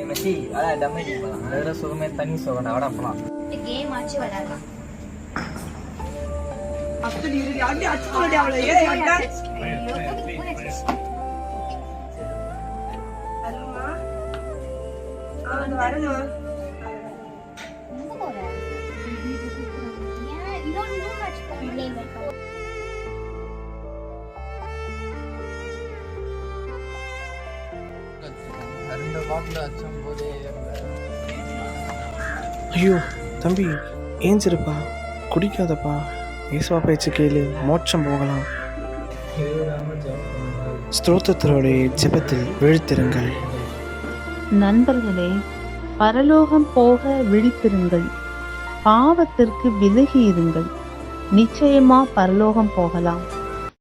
Messi அதான் dummy போகலாம். அதில் சுகமே தண்ணி சுகம் அவட போகலாம். கேம் ஆச்சு விளையாடலாம். ஐயோ தம்பி ஏஞ்சிருப்பா, குடிக்காதப்பா, ஏசுவா பேச்சு கேளு, மோட்சம் போகலாம். ஸ்தோத்திரத்தோடைய ஜெபத்தில் விழித்திருங்கள். நண்பர்களே, பரலோகம் போக விழித்திருங்கள், பாவத்திற்கு விலகி இருங்கள், நிச்சயமா பரலோகம் போகலாம்.